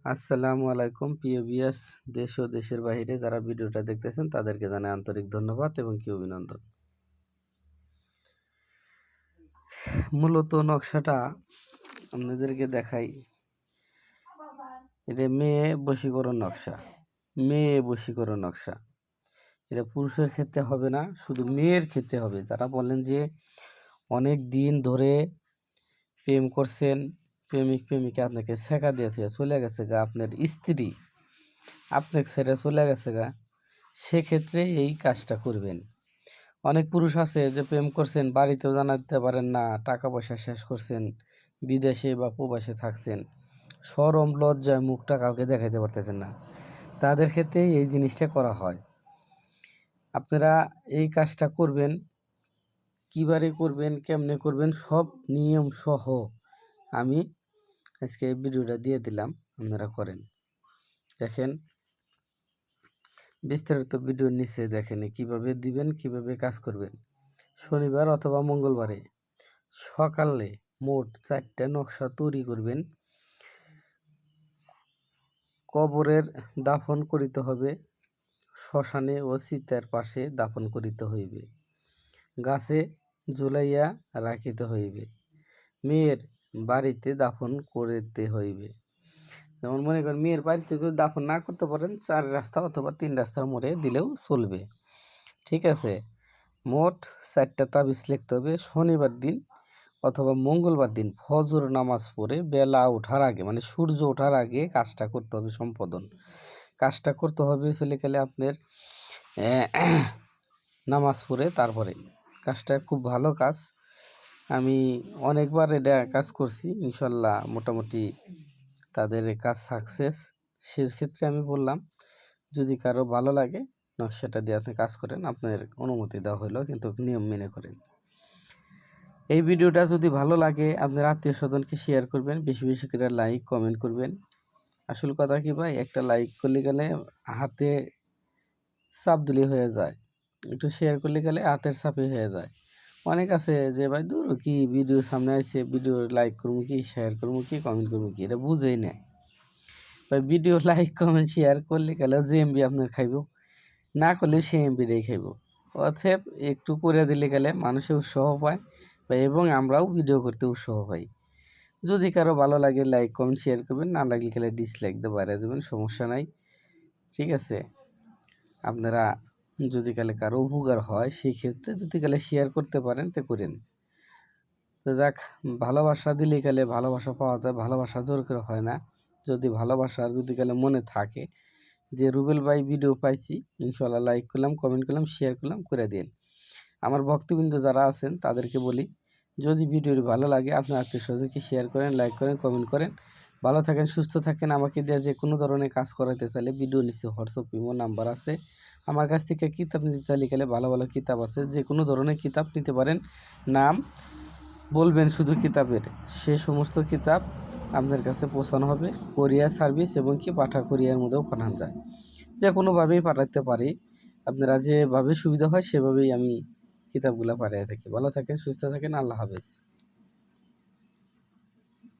আসসালামু আলাইকুম প্রিয় ভিউয়ার্স, দেশ ও দেশের বাইরে যারা ভিডিওটা দেখতেছেন তাদেরকে জানাই আন্তরিক ধন্যবাদ এবং কি অভিনন্দন। মূলত নকশাটা আপনাদেরকে দেখাই। এটা মেয়ে বশীকরণ নকশা। এটা পুরুষের ক্ষেত্রে হবে না, শুধু মেয়ের ক্ষেত্রে হবে। যারা বলেন যে অনেক দিন ধরে প্রেম করছেন, প্রেমিকা আপনাকে ছেঁকা দিয়ে চলে গেছে গা, আপনার স্ত্রী আপনাকে ছেড়ে চলে গেছে গা, সেক্ষেত্রে এই কাজটা করবেন। অনেক পুরুষ আছে যে প্রেম করছেন, বাড়িতেও জানাতে পারেন না, টাকা পয়সা শেষ করছেন, বিদেশে বা প্রবাসে থাকছেন, শরম লজ্জায় মুখটা কাউকে দেখাইতে পারতেছেন না, তাদের ক্ষেত্রে এই জিনিসটা করা হয়। আপনারা এই কাজটা করবেন, কীভাবে করবেন, কেমনে করবেন, সব নিয়ম সহ আমি আজকে এই ভিডিওটা দিয়ে দিলাম, আপনারা করেন। দেখেন, বিস্তারিত ভিডিওর নিচে দেখেন কিভাবে দিবেন, কিভাবে কাজ করবেন। শনিবার অথবা মঙ্গলবারে সকালে মোট 4টা নকশা তৈরি করবেন। কবরের দাফন করিতে হবে, শ্মশানে ও চিতার পাশে দাফন করিতে হইবে, গাছে ঝুলাইয়া রাখিতে হইবে, মেয়ের বাড়িতে দাফন করিতে হইবে। যেমন মনে করেন মেয়ের বাড়িতে যদি দাফন না করতে পারেন, 4 রাস্তা অথবা 3 রাস্তার মোড়ে দিলেও চলবে। ঠিক আছে, মোট 4টা তাবিজ লিখতে হবে। শনিবার দিন অথবা মঙ্গলবার দিন ফজর নামাজ পড়ে বেলা ওঠার আগে, মানে সূর্য ওঠার আগে কাজটা করতে হবে। সম্পাদন কাজটা করতে হবে গেলে আপনার নামাজ পড়ে তারপরে। কাজটা খুব ভালো কাজ, আমি অনেকবার এটা কাজ করছি, ইনশাল্লাহ মোটামুটি তাদের কাজ সাকসেস। সেক্ষেত্রে আমি বললাম যদি কারো ভালো লাগে নকশাটা দিয়ে আপনি কাজ করেন, আপনার অনুমতি দেওয়া হলো, কিন্তু নিয়ম মেনে করেন। এই ভিডিওটা যদি ভালো লাগে আপনার আত্মীয় স্বজনকে শেয়ার করবেন, বেশি বেশি করে লাইক কমেন্ট করবেন। আসল কথা কি ভাই, একটা লাইক করলে গেলে হাতে চাপ দিলে হয়ে যায়, একটু শেয়ার করলে গেলে হাতের চাপে হয়ে যায়। অনেক আছে যে ভাই দূর কি ভিডিও সামনে আসছে, ভিডিও লাইক করবো কি, শেয়ার করবো কি, কমেন্ট করবো কি, এটা বুঝেই না ভাই। ভিডিও লাইক কমেন্ট শেয়ার করলে গেলে যে এমবি আপনার খাইব, না করলে সে এমবিটাই খাইব। অতএব একটু করে দিলে গেলে মানুষের উৎসাহ পায় এবং আমরাও ভিডিও করতে উৎসাহ পাই। যদি কারো ভালো লাগে লাইক কমেন্ট শেয়ার করবেন, না লাগলে গেলে ডিসলাইক দিয়ে বাড়িয়ে দেবেন, সমস্যা নাই। ঠিক আছে, আপনারা যদি কালে কারো উপকার হয় সেই ক্ষেত্রে যদি কালে শেয়ার করতে পারেন তো করেন। তো যাক, ভালোবাসা দিলে গেলে ভালোবাসা পাওয়া যায়, ভালোবাসা জোর করে হয় না। যদি ভালোবাসা যদি গেলে মনে থাকে যে রুবেল ভাই ভিডিও পাইছি, ইনশাল্লাহ লাইক করলাম, কমেন্ট করলাম, শেয়ার করলাম, করে দিন। আমার ভক্তবৃন্দ যারা আছেন তাদেরকে বলি, যদি ভিডিওটি ভালো লাগে আপনার আত্মীয় স্বজনকে শেয়ার করেন, লাইক করেন, কমেন্ট করেন। ভালো থাকেন, সুস্থ থাকেন। আমাকে দিয়ে যে কোনো ধরনের কাজ করাতে চাইলে ভিডিও নিচে হোয়াটসঅ্যাপ ইমো নাম্বার আছে। আমার কাছ থেকে কিতাব নিতে চাইলে গেলে ভালো ভালো কিতাব আছে, যে কোনো ধরনের কিতাব নিতে পারেন। নাম বলবেন শুধু কিতাবের, সে সমস্ত কিতাব আপনার কাছে পৌঁছানো হবে। কোরিয়ার সার্ভিস এবং কি পাঠা কোরিয়ার মধ্যেও পাঠানো যায়, যে কোনোভাবেই পাঠাতে পারি। আপনারা যেভাবে সুবিধা হয় সেভাবেই আমি কিতাবগুলো পাঠিয়ে থাকি। ভালো থাকেন, সুস্থ থাকেন, আল্লাহ হাফেজ।